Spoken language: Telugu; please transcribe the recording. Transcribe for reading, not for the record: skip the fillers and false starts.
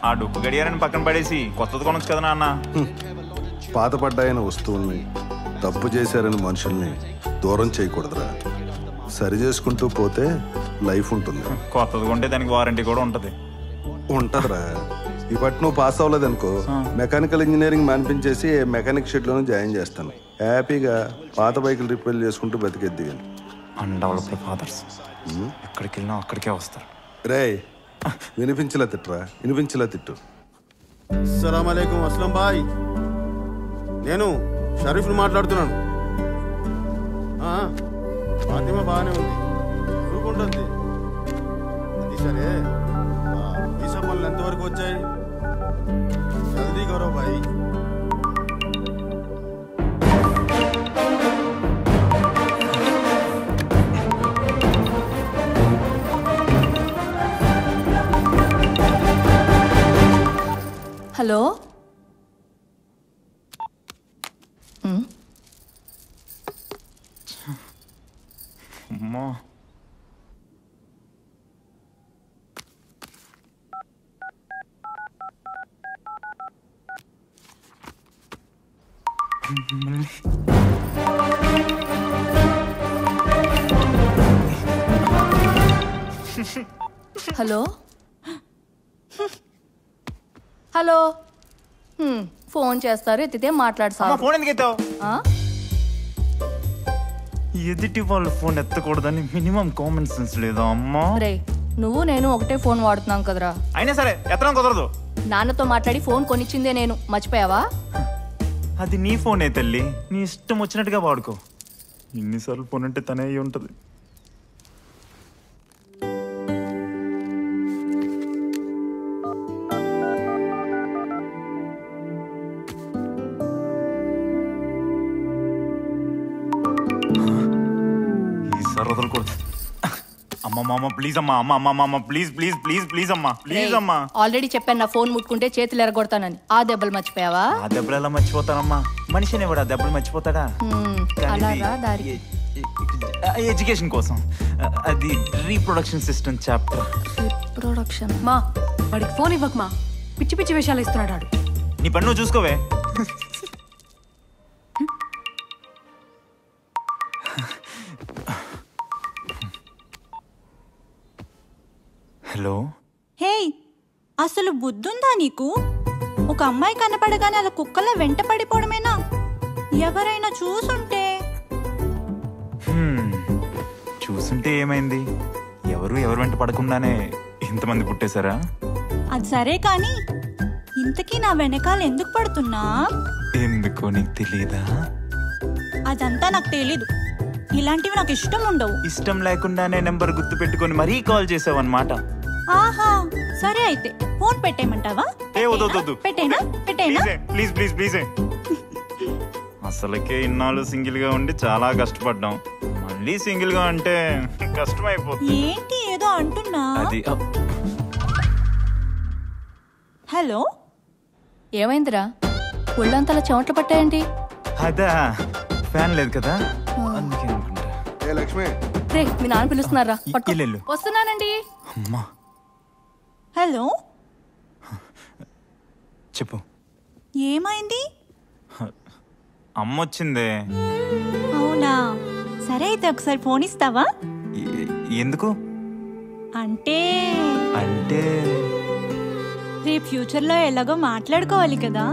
ఆ డొక్కు గడియారని పక్కన పడేసి కొత్తది కొనొచ్చు కదా నాన్న. పాతపడ్డాయన వస్తువుల్ని తప్పు చేశారని మనుషుల్ని దూరం చేయకూడదురా. సరి చేసుకుంటూ పోతే లైఫ్ ఉంటుంది. కొత్తది కొంటే దానికి వారంటీ కూడా ఉంటుంది. ఉంటదిరా. ఇప్పటి నువ్వు పాస్ అవ్వలేదు అనుకో, మెకానికల్ ఇంజనీరింగ్ మానిపించేసి మెకానిక్ షెడ్లోనే జాయిన్ చేస్తాను. హ్యాపీగా పాత బైకులు రిపేర్ చేసుకుంటూ బతికేద్ది. అన్డెవలప్డ్ ఫాదర్స్ ఎక్కడికి వెళ్ళినా అక్కడికే వస్తారు. రే వినిపించలా తిట్టురా, వినిపించలా తిట్టు. అస్సలాము అలైకుం అస్లం బాయ్, నేను షరీఫ్ని మాట్లాడుతున్నాను. ఫాతిమా బాగానే ఉంది, చూసుకుంటుంది. అది సరే, వీసా పనులు ఎంతవరకు వచ్చాయి? జల్దీ కరో బాయ్. హలో, అమ్మా హలో హలో, ఫోన్ చేస్తారు, ఎత్తితే మాట్లాడతారు. ఫోన్ ఎందుకు ఎత్తావు? ఎదుటి వాళ్ళు ఫోన్ ఎత్తకూడదని మినిమం కామన్ సెన్స్ లేదా అమ్మా? రే, నువ్వు నేను ఒకటే ఫోన్ వాడుతున్నాం కదరా. అయినా సరే ఎత్తడం కుదరదు. నాన్నతో మాట్లాడి ఫోన్ కొనిచ్చిందే నేను, మర్చిపోయావా? అది నీ ఫోనే తల్లి, నీ ఇష్టం వచ్చినట్టుగా వాడుకో. ఎన్నిసార్లు ఫోన్ అంటే తనే అయి ఉంటుంది. ఆల్రెడీ చెప్పాను, నా ఫోన్ ముట్టుకుంటే చేతులు ఎరగొడతానని. ఆ దెబ్బలు మర్చిపోయావా? ఆ దెబ్బలు ఎలా మర్చిపోతానమ్మా? మనిషిని ఎవడు ఆ దెబ్బలు మర్చిపోతాడా? అలాగా దారి. ఎడ్యుకేషన్ కోసం అది రీప్రొడక్షన్ సిస్టమ్ చాప్టర్. రీప్రొడక్షన్ మా వాడికి ఫోన్ ఇవ్వకు మా, పిచ్చి పిచ్చి విషయాలు ఇస్తున్నాడు. నీ పని నువ్వు చూసుకోవే. హలో. హే, అసలు బుద్ధుందా నీకు? ఒక అమ్మాయి కనపడగానే అలా కుక్కల వెంట పడిపోవడమేనా? ఎవరైనా చూసుంటే? చూసుంటే ఏమైంది? ఎవరు వెంట పడకుండానే ఇంతమంది పుట్టేశారా? అది సరే కానీ ఇంతకీ నా వెనకాల ఎందుకు పడుతున్నా? ఎందుకో నీకు తెలీదా? అదంతా నాకు తెలీదు. ఇలాంటివి నాకు ఇష్టం ఉండవు. ఇష్టం లేకుండానే నెంబర్ గుర్తు పెట్టుకొని మరీ కాల్ చేసావు అన్నమాట. ఆహా, సరే అయితే ఫోన్ పెట్టేయమంటావా? పెట్టేనా? Please please please. అసలుకే ఇన్నాళ్ళు సింగిల్ గా ఉండి చాలా కష్టపడ్డాం, మళ్ళీ సింగిల్ గా అంటే కష్టం అయిపోతుంది. ఏంటి ఏదో అంటున్నా? అది హలో, ఏమైందిరా? ఒళ్ళంతలా చెమటలు పట్టాయండి? అదా, ఫ్యాన్ లేదు కదా అందుకే అనుకుంటా. లక్ష్మి, రే, మీ నాన్న పిలుస్తున్నారా? వస్తున్నానండి. అమ్మా. హలో, చెప్పు. ఏమైంది? అమ్మ వచ్చిందే. అవునా, సరే అయితే ఒకసారి ఫోన్ ఇస్తావా? ఎందుకు? అంటే అంటే రేపు ఫ్యూచర్లో ఎలాగో మాట్లాడుకోవాలి కదా.